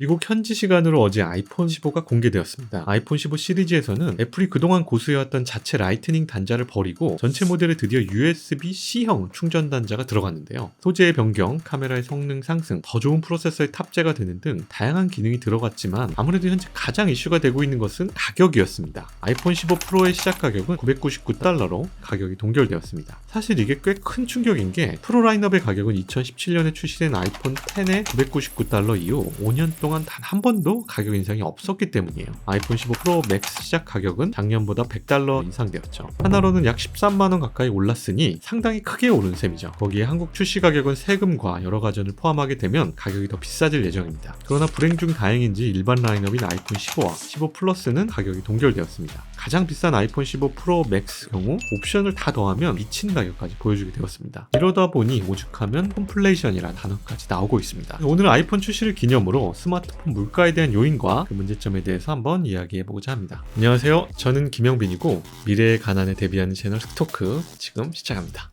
미국 현지 시간으로 어제 아이폰 15가 공개되었습니다. 아이폰 15 시리즈에서는 애플이 그동안 고수해왔던 자체 라이트닝 단자를 버리고 전체 모델에 드디어 USB-C형 충전 단자가 들어갔는데요. 소재의 변경, 카메라의 성능 상승, 더 좋은 프로세서의 탑재가 되는 등 다양한 기능이 들어갔지만 아무래도 현재 가장 이슈가 되고 있는 것은 가격이었습니다. 아이폰 15 프로의 시작 가격은 $999로 가격이 동결되었습니다. 사실 이게 꽤 큰 충격인 게 프로 라인업의 가격은 2017년에 출시된 아이폰 10의 $999 이후 5년 동안 단 한 번도 가격 인상이 없었기 때문이에요. 아이폰 15 프로 맥스 시작 가격은 작년보다 $100 인상되었죠. 하나로는 약 13만원 가까이 올랐으니 상당히 크게 오른 셈이죠. 거기에 한국 출시 가격은 세금과 여러 가전을 포함하게 되면 가격이 더 비싸질 예정입니다. 그러나 불행 중 다행인지 일반 라인업인 아이폰 15와 15 플러스는 가격이 동결되었습니다. 가장 비싼 아이폰 15 프로 맥스 경우 옵션을 다 더하면 미친 가격까지 보여주게 되었습니다. 이러다 보니 오죽하면 홈플레이션이라는 단어까지 나오고 있습니다. 오늘 아이폰 출시를 기념으로 스마트폰 물가에 대한 요인과 그 문제점에 대해서 한번 이야기해보고자 합니다. 안녕하세요. 저는 김영빈이고 미래의 가난에 대비하는 채널 스토크 지금 시작합니다.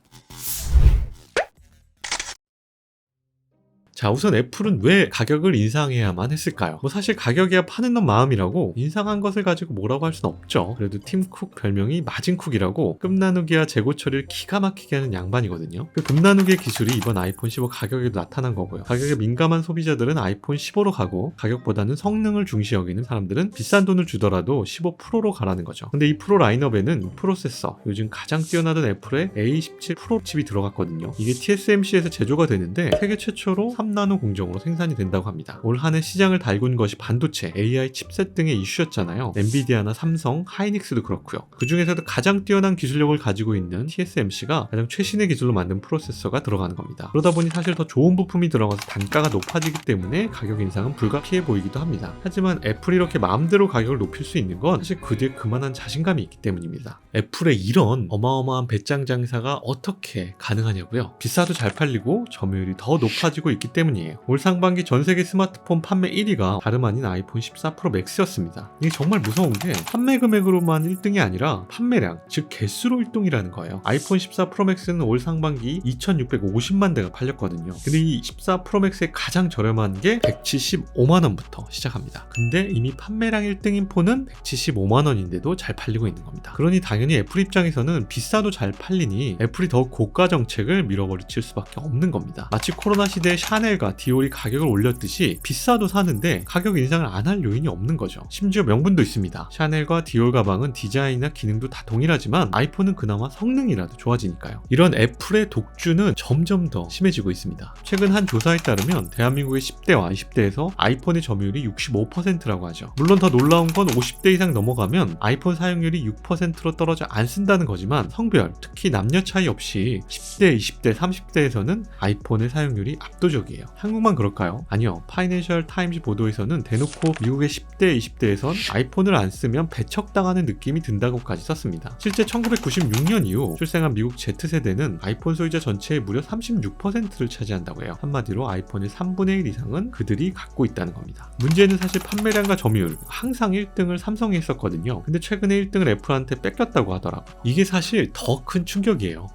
자, 우선 애플은 왜 가격을 인상해야만 했을까요? 사실 가격이야 파는 놈 마음이라고 인상한 것을 가지고 뭐라고 할 순 없죠. 그래도 팀 쿡 별명이 마진쿡이라고 끝나누기와 재고 처리를 기가 막히게 하는 양반이거든요. 그 급나누기의 기술이 이번 아이폰 15 가격에도 나타난 거고요. 가격에 민감한 소비자들은 아이폰 15로 가고 가격보다는 성능을 중시 여기는 사람들은 비싼 돈을 주더라도 15 프로로 가라는 거죠. 근데 이 프로 라인업에는 프로세서, 요즘 가장 뛰어나던 애플의 A17 프로 칩이 들어갔거든요. 이게 TSMC에서 제조가 되는데 세계 최초로 3나노 공정으로 생산이 된다고 합니다. 올 한해 시장을 달군 것이 반도체, AI 칩셋 등의 이슈였잖아요. 엔비디아나 삼성, 하이닉스도 그렇고요. 그 중에서도 가장 뛰어난 기술력을 가지고 있는 TSMC가 가장 최신의 기술로 만든 프로세서가 들어가는 겁니다. 그러다 보니 사실 더 좋은 부품이 들어가서 단가가 높아지기 때문에 가격 인상은 불가피해 보이기도 합니다. 하지만 애플이 이렇게 마음대로 가격을 높일 수 있는 건 사실 그 뒤에 그만한 자신감이 있기 때문입니다. 애플의 이런 어마어마한 배짱 장사가 어떻게 가능하냐고요? 비싸도 잘 팔리고 점유율이 더 높아지고 있기 때문이에요. 올 상반기 전세계 스마트폰 판매 1위가 다름 아닌 아이폰 14 프로 맥스였습니다. 이게 정말 무서운 게 판매 금액으로만 1등이 아니라 판매량, 즉 개수로 1등이라는 거예요. 아이폰 14 프로 맥스는 올 상반기 2650만 대가 팔렸거든요. 근데 이 14 프로 맥스의 가장 저렴한 게 175만원부터 시작합니다. 근데 이미 판매량 1등인 폰은 175만원인데도 잘 팔리고 있는 겁니다. 그러니 당연히 애플 입장에서는 비싸도 잘 팔리니 애플이 더욱 고가 정책을 밀어버리칠 수밖에 없는 겁니다. 마치 코로나 시대에 샤넬과 디올이 가격을 올렸듯이 비싸도 사는데 가격 인상을 안 할 요인이 없는 거죠. 심지어 명분도 있습니다. 샤넬과 디올 가방은 디자인이나 기능도 다 동일하지만 아이폰은 그나마 성능이라도 좋아지니까요. 이런 애플의 독주는 점점 더 심해지고 있습니다. 최근 한 조사에 따르면 대한민국의 10대와 20대에서 아이폰의 점유율이 65%라고 하죠. 물론 더 놀라운 건 50대 이상 넘어가면 아이폰 사용률이 6%로 떨어져 안 쓴다는 거지만 성별, 특히 남녀 차이 없이 10대, 20대, 30대에서는 아이폰의 사용률이 압도적이에요. 한국만 그럴까요? 아니요. 파이낸셜 타임즈 보도에서는 대놓고 미국의 10대, 20대에선 아이폰을 안 쓰면 배척당하는 느낌이 든다고까지 썼습니다. 실제 1996년 이후 출생한 미국 Z세대는 아이폰 소유자 전체의 무려 36%를 차지한다고 해요. 한마디로 아이폰의 3분의 1 이상은 그들이 갖고 있다는 겁니다. 문제는 사실 판매량과 점유율, 항상 1등을 삼성이 했었거든요. 근데 최근에 1등을 애플한테 뺏겼다고 하더라고요. 이게 사실 더 큰 충격이에요.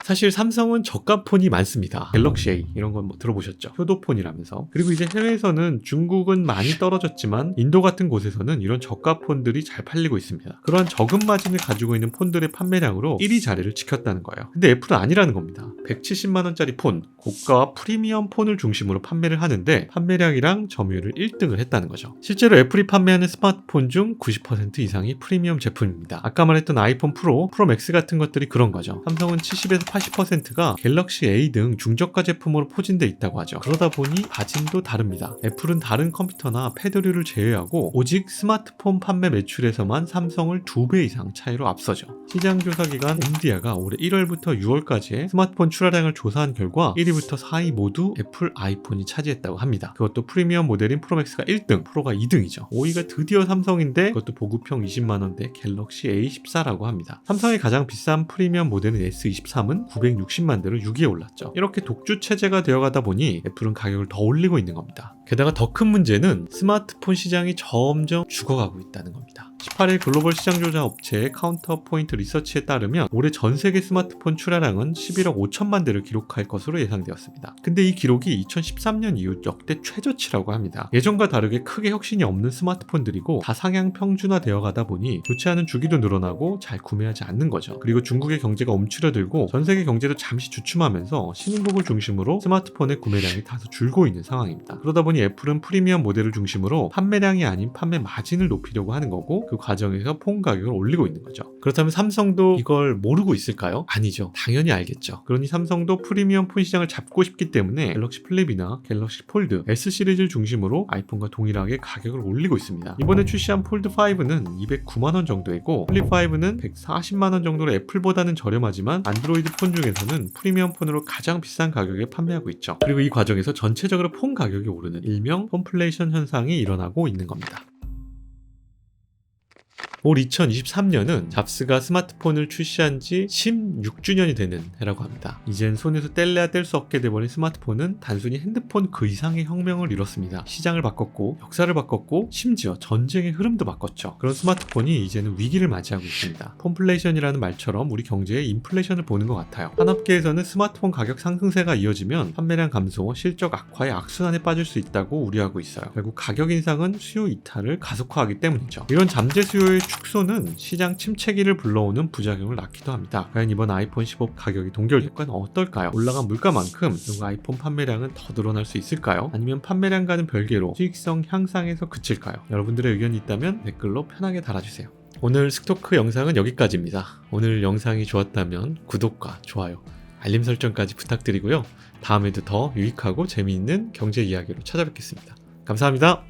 사실 삼성은 저가 폰이 많습니다. 갤럭시 A 이런 건 들어보셨죠? 효도폰이라면서. 그리고 이제 해외에서는 중국은 많이 떨어졌지만 인도 같은 곳에서는 이런 저가 폰들이 잘 팔리고 있습니다. 그러한 적은 마진을 가지고 있는 폰들의 판매량으로 1위 자리를 지켰다는 거예요. 근데 애플은 아니라는 겁니다. 170만원짜리 폰, 고가와 프리미엄 폰을 중심으로 판매를 하는데 판매량이랑 점유율을 1등을 했다는 거죠. 실제로 애플이 판매하는 스마트폰 중 90% 이상이 프리미엄 제품입니다. 아까 말했던 아이폰 프로, 프로 맥스 같은 것들이 그런 거죠. 삼성은 70에서 80%가 갤럭시 A 등 중저가 제품으로 포진돼 있다고 하죠. 그러다 보니 마진도 다릅니다. 애플은 다른 컴퓨터나 패드류를 제외하고 오직 스마트폰 판매 매출에서만 삼성을 2배 이상 차이로 앞서죠. 시장조사기관 옴디아가 올해 1월부터 6월까지의 스마트폰 출하량을 조사한 결과 1위부터 4위 모두 애플 아이폰이 차지했다고 합니다. 그것도 프리미엄 모델인 프로맥스가 1등, 프로가 2등이죠. 5위가 드디어 삼성인데 그것도 보급형 20만원대 갤럭시 A14라고 합니다. 삼성의 가장 비싼 프리미엄 모델인 S23은 960만 대로 6위에 올랐죠. 이렇게 독주 체제가 되어가다 보니 애플은 가격을 더 올리고 있는 겁니다. 게다가 더 큰 문제는 스마트폰 시장이 점점 죽어가고 있다는 겁니다. 18일 글로벌 시장 조사 업체 카운터포인트 리서치에 따르면 올해 전 세계 스마트폰 출하량은 11억 5천만 대를 기록할 것으로 예상되었습니다. 근데 이 기록이 2013년 이후 역대 최저치라고 합니다. 예전과 다르게 크게 혁신이 없는 스마트폰들이고 다 상향 평준화되어 가다 보니 좋지 않은 주기도 늘어나고 잘 구매하지 않는 거죠. 그리고 중국의 경제가 움츠러들고 전 세계 경제도 잠시 주춤하면서 신흥국을 중심으로 스마트폰의 구매량이 다소 줄고 있는 상황입니다. 그러다 보니 애플은 프리미엄 모델을 중심으로 판매량이 아닌 판매 마진을 높이려고 하는 거고 그 과정에서 폰 가격을 올리고 있는 거죠. 그렇다면 삼성도 이걸 모르고 있을까요? 아니죠. 당연히 알겠죠. 그러니 삼성도 프리미엄 폰 시장을 잡고 싶기 때문에 갤럭시 플립이나 갤럭시 폴드, S 시리즈를 중심으로 아이폰과 동일하게 가격을 올리고 있습니다. 이번에 출시한 폴드5는 209만원 정도이고 플립5는 140만원 정도로 애플보다는 저렴하지만 안드로이드 폰 중에서는 프리미엄 폰으로 가장 비싼 가격에 판매하고 있죠. 그리고 이 과정에서 전체적으로 폰 가격이 오르는 일명 폰플레이션 현상이 일어나고 있는 겁니다. 올 2023년은 잡스가 스마트폰을 출시한 지 16주년이 되는 해라고 합니다. 이젠 손에서 뗄래야 뗄 수 없게 돼버린 스마트폰은 단순히 핸드폰 그 이상의 혁명을 이뤘습니다. 시장을 바꿨고 역사를 바꿨고 심지어 전쟁의 흐름도 바꿨죠. 그런 스마트폰이 이제는 위기를 맞이하고 있습니다. 폰플레이션이라는 말처럼 우리 경제에 인플레이션을 보는 것 같아요. 한 업계에서는 스마트폰 가격 상승세가 이어지면 판매량 감소, 실적 악화의 악순환에 빠질 수 있다고 우려하고 있어요. 결국 가격 인상은 수요 이탈을 가속화하기 때문이죠. 이런 잠재 수요의 축소는 시장 침체기를 불러오는 부작용을 낳기도 합니다. 과연 이번 아이폰 15 가격이 동결될까는 어떨까요? 올라간 물가만큼 결국 아이폰 판매량은 더 늘어날 수 있을까요? 아니면 판매량과는 별개로 수익성 향상에서 그칠까요? 여러분들의 의견이 있다면 댓글로 편하게 달아주세요. 오늘 스토크 영상은 여기까지입니다. 오늘 영상이 좋았다면 구독과 좋아요, 알림 설정까지 부탁드리고요. 다음에도 더 유익하고 재미있는 경제 이야기로 찾아뵙겠습니다. 감사합니다.